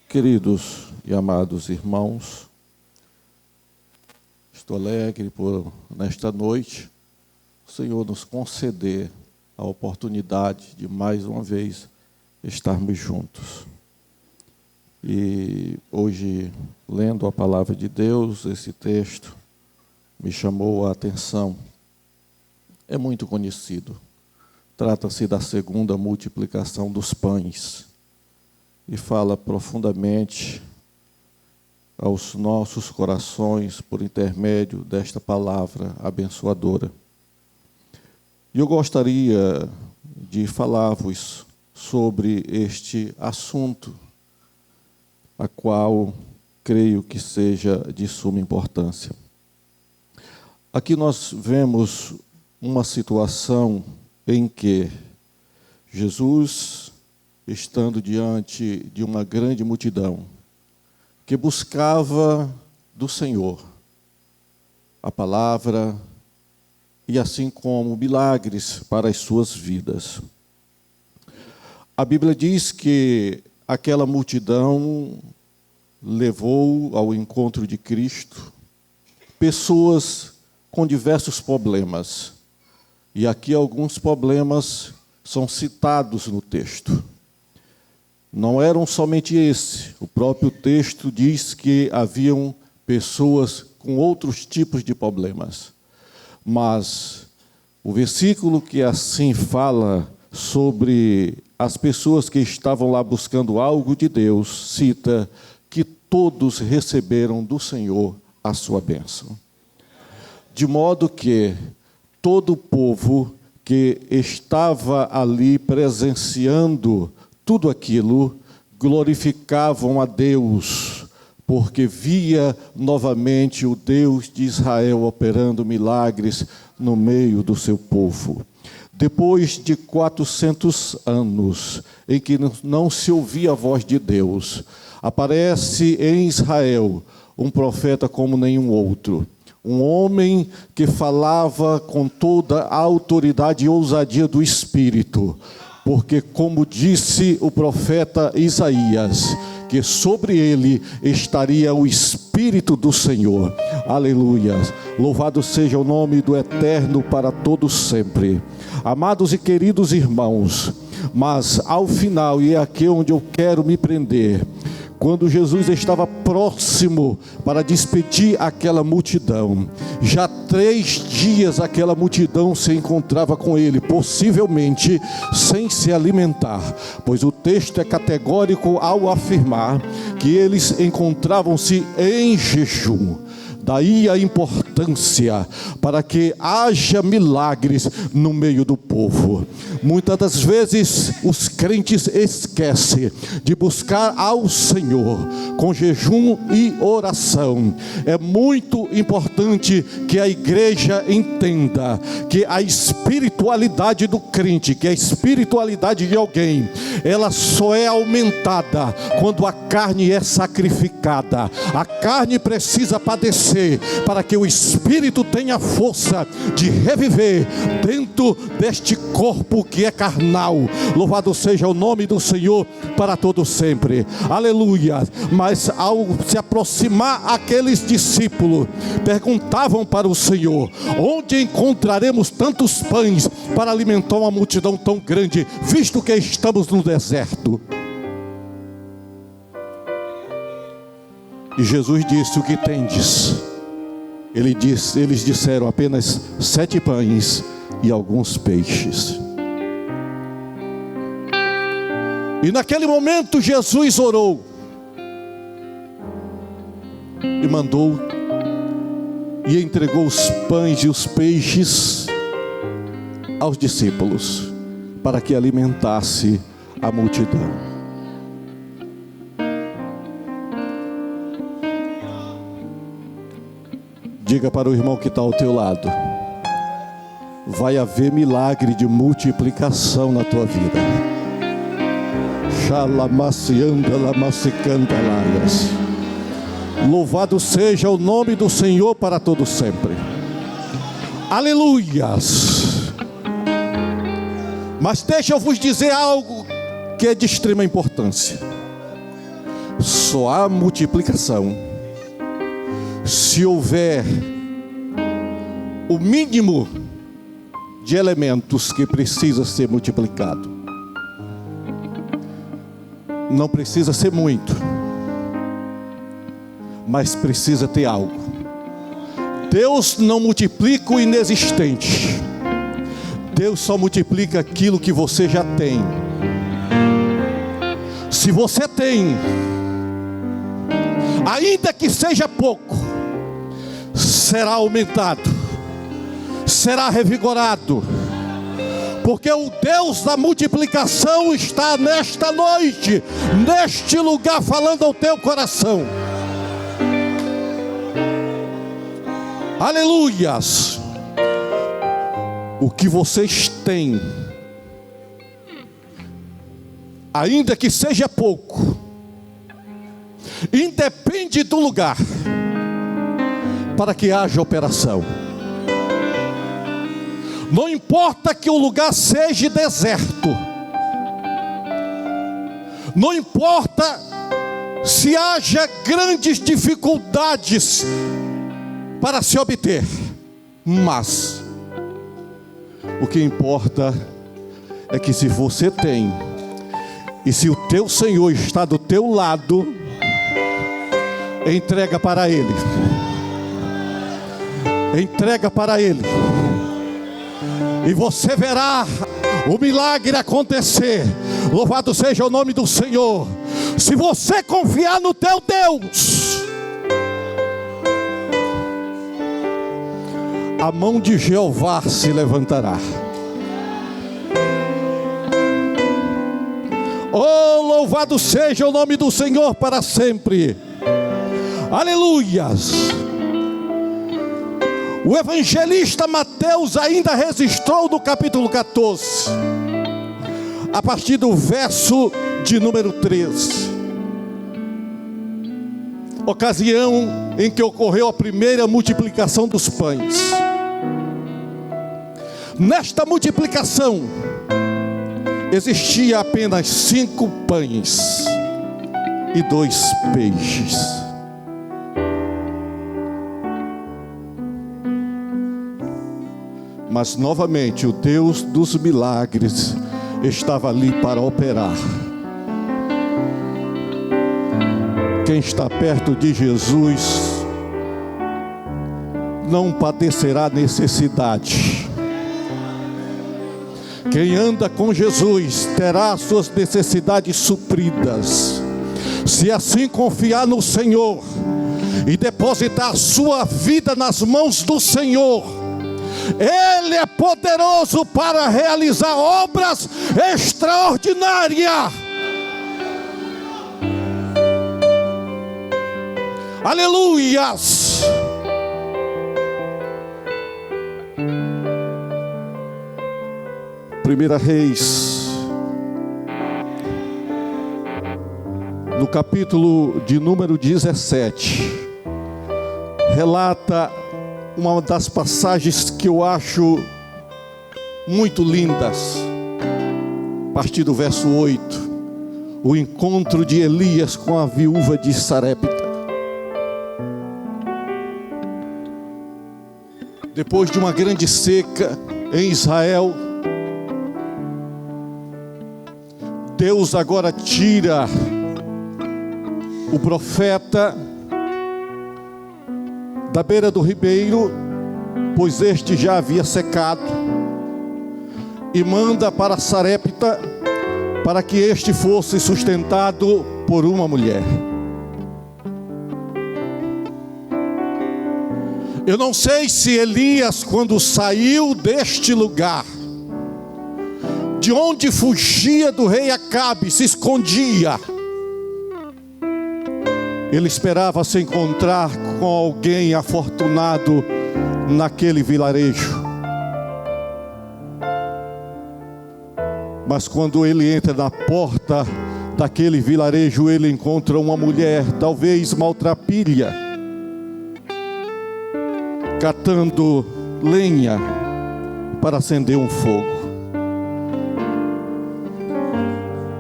Queridos e amados irmãos, estou alegre por, nesta noite, o Senhor nos conceder a oportunidade de, mais uma vez, estarmos juntos. E hoje, lendo a palavra de Deus, esse texto me chamou a atenção. É muito conhecido. Trata-se da segunda multiplicação dos pães. E fala profundamente aos nossos corações por intermédio desta palavra abençoadora. E eu gostaria de falar-vos sobre este assunto, a qual creio que seja de suma importância. Aqui nós vemos uma situação em que Jesus, estando diante de uma grande multidão, que buscava do Senhor a palavra e assim como milagres para as suas vidas. A Bíblia diz que aquela multidão levou ao encontro de Cristo pessoas com diversos problemas. E aqui alguns problemas são citados no texto. Não eram somente esse. O próprio texto diz que haviam pessoas com outros tipos de problemas. Mas o versículo que assim fala sobre as pessoas que estavam lá buscando algo de Deus, cita que todos receberam do Senhor a sua bênção. De modo que todo o povo que estava ali presenciando tudo aquilo, glorificavam a Deus, porque via novamente o Deus de Israel operando milagres no meio do seu povo. Depois de 400 anos, em que não se ouvia a voz de Deus, aparece em Israel um profeta como nenhum outro. Um homem que falava com toda a autoridade e ousadia do Espírito, porque, como disse o profeta Isaías, que sobre ele estaria o Espírito do Senhor. Aleluia! Louvado seja o nome do Eterno para todos sempre. Amados e queridos irmãos, mas ao final, e é aqui onde eu quero me prender, quando Jesus estava próximo para despedir aquela multidão, já 3 dias aquela multidão se encontrava com ele, possivelmente sem se alimentar, pois o texto é categórico ao afirmar que eles encontravam-se em jejum. Daí a importância para que haja milagres no meio do povo. Muitas das vezes os crentes esquecem de buscar ao Senhor com jejum e oração. É muito importante que a igreja entenda que a espiritualidade do crente, que a espiritualidade de alguém, ela só é aumentada quando a carne é sacrificada. A carne precisa padecer para que o Espírito tenha força de reviver dentro deste corpo que é carnal. Louvado seja o nome do Senhor para todo sempre. Aleluia. Mas ao se aproximar aqueles discípulos, perguntavam para o Senhor: onde encontraremos tantos pães para alimentar uma multidão tão grande, visto que estamos no deserto? E Jesus disse: o que tendes? Eles disseram: apenas 7 pães e alguns peixes. E naquele momento Jesus orou e mandou e entregou os pães e os peixes aos discípulos para que alimentasse a multidão. Diga para o irmão que está ao teu lado: vai haver milagre de multiplicação na tua vida. Louvado seja o nome do Senhor para todo sempre. Aleluias. Mas deixa eu vos dizer algo que é de extrema importância. Só há multiplicação se houver o mínimo de elementos que precisa ser multiplicado. Não precisa ser muito, mas precisa ter algo. Deus não multiplica o inexistente. Deus só multiplica aquilo que você já tem. Se você tem, ainda que seja pouco, será aumentado, será revigorado, porque o Deus da multiplicação está nesta noite, neste lugar, falando ao teu coração. Aleluias! O que vocês têm, ainda que seja pouco, independe do lugar, para que haja operação. Não importa que o lugar seja deserto, não importa se haja grandes dificuldades para se obter, mas o que importa é que se você tem, e se o teu Senhor está do teu lado, entrega para Ele. Entrega para Ele. E você verá o milagre acontecer. Louvado seja o nome do Senhor. Se você confiar no teu Deus, a mão de Jeová se levantará. Oh, louvado seja o nome do Senhor para sempre. Aleluias. O evangelista Mateus ainda registrou no capítulo 14, a partir do verso de número 13, ocasião em que ocorreu a primeira multiplicação dos pães. Nesta multiplicação existia apenas 5 pães e 2 peixes. Mas novamente o Deus dos milagres estava ali para operar. Quem está perto de Jesus não padecerá necessidade. Quem anda com Jesus terá suas necessidades supridas. Se assim confiar no Senhor e depositar sua vida nas mãos do Senhor, Ele é poderoso para realizar obras extraordinárias. Aleluias. Primeira Reis, no capítulo de número 17, relata uma das passagens que eu acho muito lindas, a partir do verso 8, o encontro de Elias com a viúva de Sarepta. Depois de uma grande seca em Israel, Deus agora tira o profeta da beira do ribeiro, pois este já havia secado, e manda para Sarepta para que este fosse sustentado por uma mulher. Eu não sei se Elias, quando saiu deste lugar, de onde fugia do rei Acabe, se escondia, ele esperava se encontrar com alguém afortunado naquele vilarejo. Mas quando ele entra na porta daquele vilarejo, ele encontra uma mulher, talvez maltrapilha, catando lenha para acender um fogo.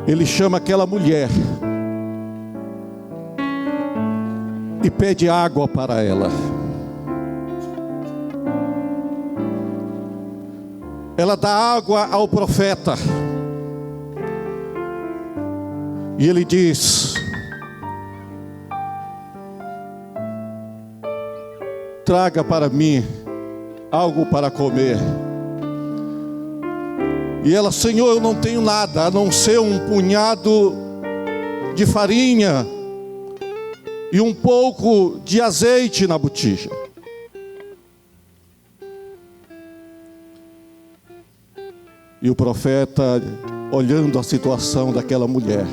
Ele chama aquela mulher e pede água para ela. Ela dá água ao profeta. E ele diz: traga para mim algo para comer. E ela: Senhor, eu não tenho nada a não ser um punhado de farinha e um pouco de azeite na botija. E o profeta, olhando a situação daquela mulher,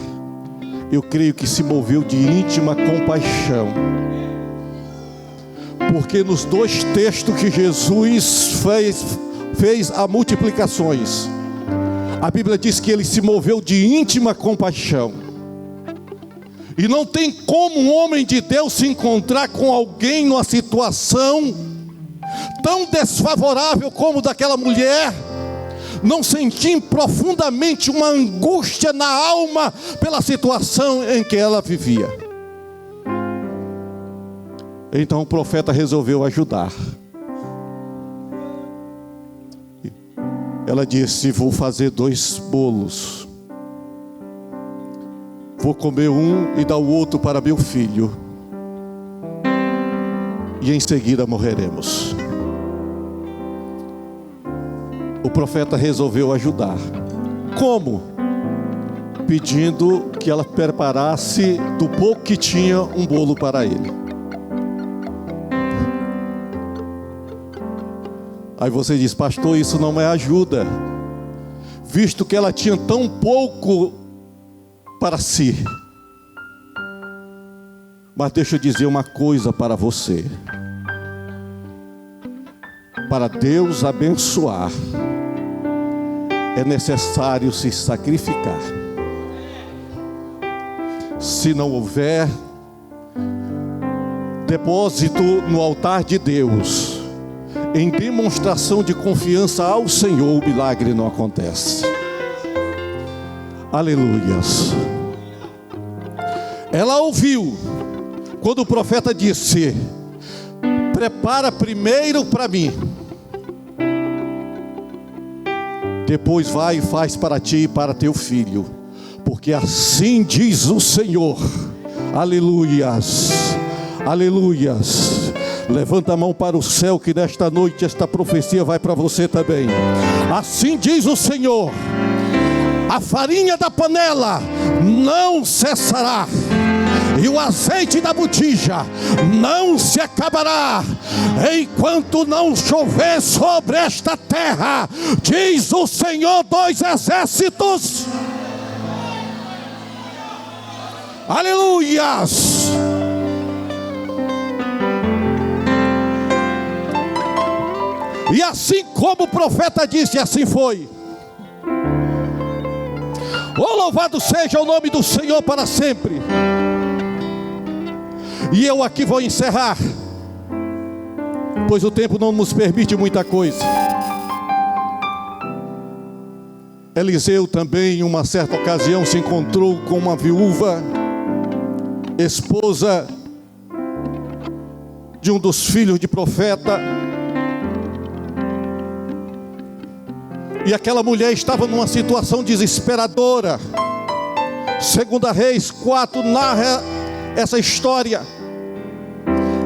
eu creio que se moveu de íntima compaixão. Porque nos dois textos que Jesus fez as multiplicações, a Bíblia diz que ele se moveu de íntima compaixão. E não tem como um homem de Deus se encontrar com alguém numa situação tão desfavorável como daquela mulher, não sentir profundamente uma angústia na alma pela situação em que ela vivia. Então o profeta resolveu ajudar. Ela disse: vou fazer 2 bolos. Vou comer um e dar o outro para meu filho. E em seguida morreremos. O profeta resolveu ajudar. Como? Pedindo que ela preparasse do pouco que tinha um bolo para ele. Aí você diz: pastor, isso não é ajuda, visto que ela tinha tão pouco para si. Mas deixa eu dizer uma coisa para você: para Deus abençoar, é necessário se sacrificar. Se não houver depósito no altar de Deus, em demonstração de confiança ao Senhor, o milagre não acontece. Aleluias. Ela ouviu quando o profeta disse: prepara primeiro para mim, depois vai e faz para ti e para teu filho, porque assim diz o Senhor. Aleluias, aleluias. Levanta a mão para o céu, que nesta noite esta profecia vai para você também. Assim diz o Senhor: a farinha da panela não cessará, e o azeite da botija não se acabará, enquanto não chover sobre esta terra, diz o Senhor dos exércitos. Aleluias. E assim como o profeta disse, assim foi. Oh, louvado seja o nome do Senhor para sempre. E eu aqui vou encerrar, pois o tempo não nos permite muita coisa. Eliseu também, em uma certa ocasião, se encontrou com uma viúva, esposa de um dos filhos de profeta. E aquela mulher estava numa situação desesperadora. 2 Reis 4 narra essa história.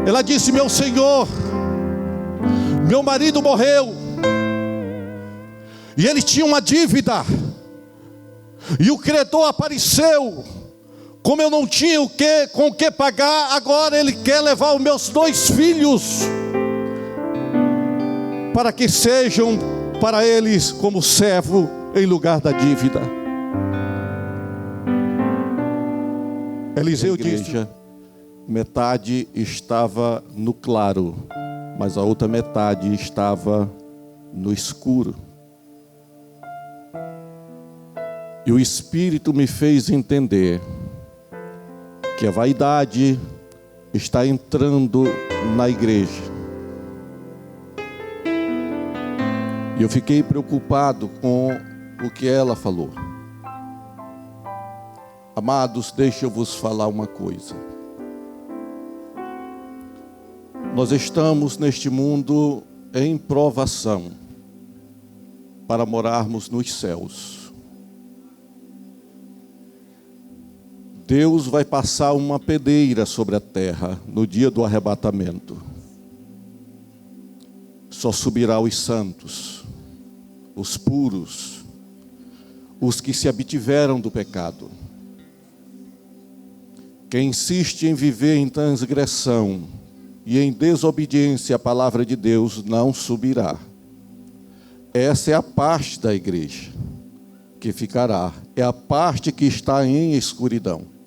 Ela disse: meu senhor, meu marido morreu, e ele tinha uma dívida, e o credor apareceu. Como eu não tinha com o que pagar, agora ele quer levar os meus 2 filhos, para que sejam para eles como servo em lugar da dívida. Eliseu disse: metade estava no claro, mas a outra metade estava no escuro. E o Espírito me fez entender que a vaidade está entrando na igreja. E eu fiquei preocupado com o que ela falou. Amados, deixa eu vos falar uma coisa. Nós estamos neste mundo em provação para morarmos nos céus. Deus vai passar uma peneira sobre a terra no dia do arrebatamento. Só subirá os santos, os puros, os que se abstiveram do pecado. Quem insiste em viver em transgressão e em desobediência à palavra de Deus não subirá. Essa é a parte da igreja que ficará. É a parte que está em escuridão.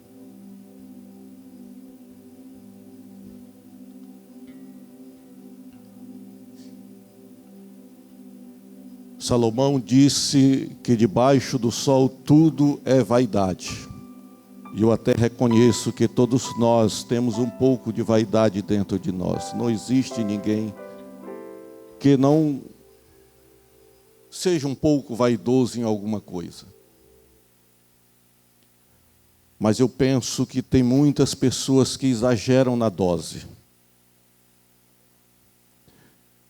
Salomão disse que debaixo do sol tudo é vaidade. E eu até reconheço que todos nós temos um pouco de vaidade dentro de nós. Não existe ninguém que não seja um pouco vaidoso em alguma coisa. Mas eu penso que tem muitas pessoas que exageram na dose.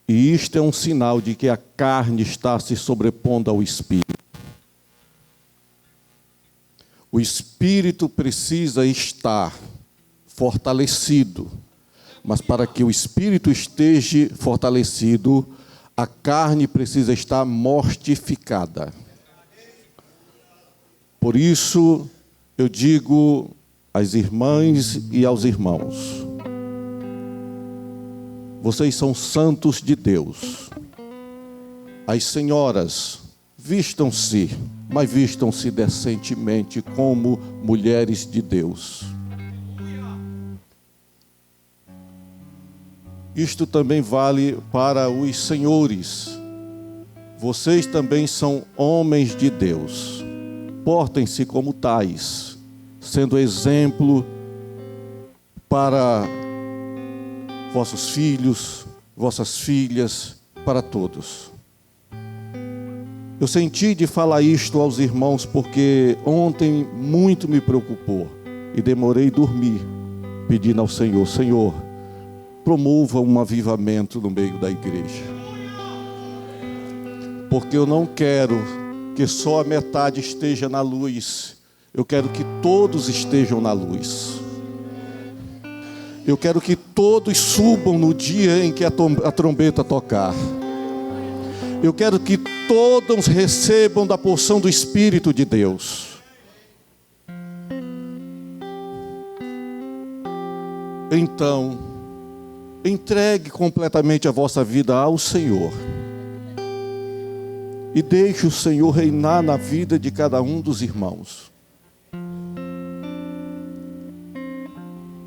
E isto é um sinal de que a carne está se sobrepondo ao espírito. O espírito precisa estar fortalecido, mas para que o espírito esteja fortalecido, a carne precisa estar mortificada. Por isso, eu digo às irmãs e aos irmãos: vocês são santos de Deus. As senhoras, vistam-se, mas vistam-se decentemente como mulheres de Deus. Isto também vale para os senhores. Vocês também são homens de Deus. Portem-se como tais, sendo exemplo para vossos filhos, vossas filhas, para todos. Eu senti de falar isto aos irmãos porque ontem muito me preocupou e demorei a dormir, pedindo ao Senhor: Senhor, promova um avivamento no meio da igreja. Porque eu não quero que só a metade esteja na luz, eu quero que todos estejam na luz. Eu quero que todos subam no dia em que a trombeta tocar. Eu quero que todos recebam da porção do Espírito de Deus. Então, entregue completamente a vossa vida ao Senhor. E deixe o Senhor reinar na vida de cada um dos irmãos.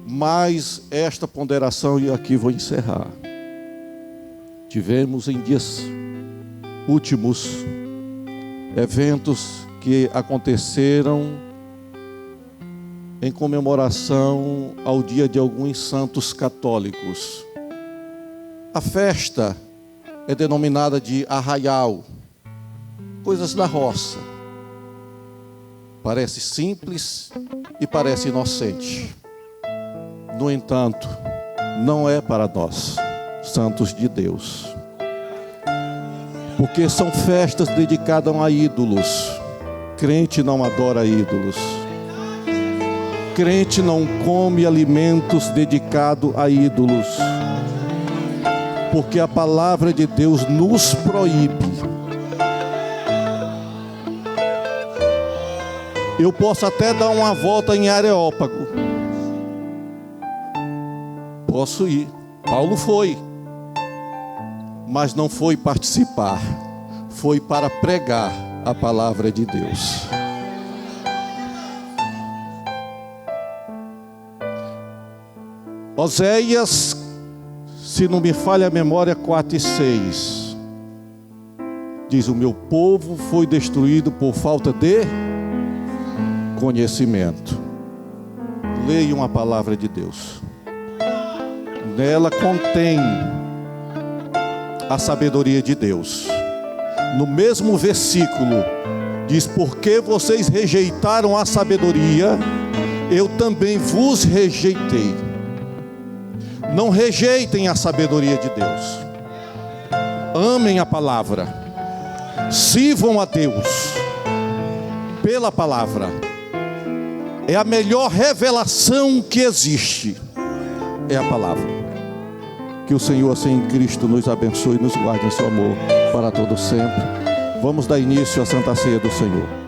Mas esta ponderação, e aqui vou encerrar. Tivemos em dias últimos eventos que aconteceram em comemoração ao dia de alguns santos católicos. A festa é denominada de arraial, coisas da roça. Parece simples e parece inocente. No entanto, não é para nós, santos de Deus. Porque são festas dedicadas a ídolos. Crente não adora ídolos. Crente não come alimentos dedicados a ídolos. Porque a palavra de Deus nos proíbe. Eu posso até dar uma volta em Areópago. Posso ir. Paulo foi. Mas não foi participar, foi para pregar a palavra de Deus. Oséias, se não me falha a memória, 4:6, diz: o meu povo foi destruído por falta de conhecimento. Leiam a palavra de Deus. Nela contém a sabedoria de Deus. No mesmo versículo diz: porque vocês rejeitaram a sabedoria, eu também vos rejeitei. Não rejeitem a sabedoria de Deus. Amem a palavra. Sirvam a Deus pela palavra. É a melhor revelação que existe. É a palavra. Que o Senhor, assim em Cristo, nos abençoe e nos guarde em seu amor para todo sempre. Vamos dar início à Santa Ceia do Senhor.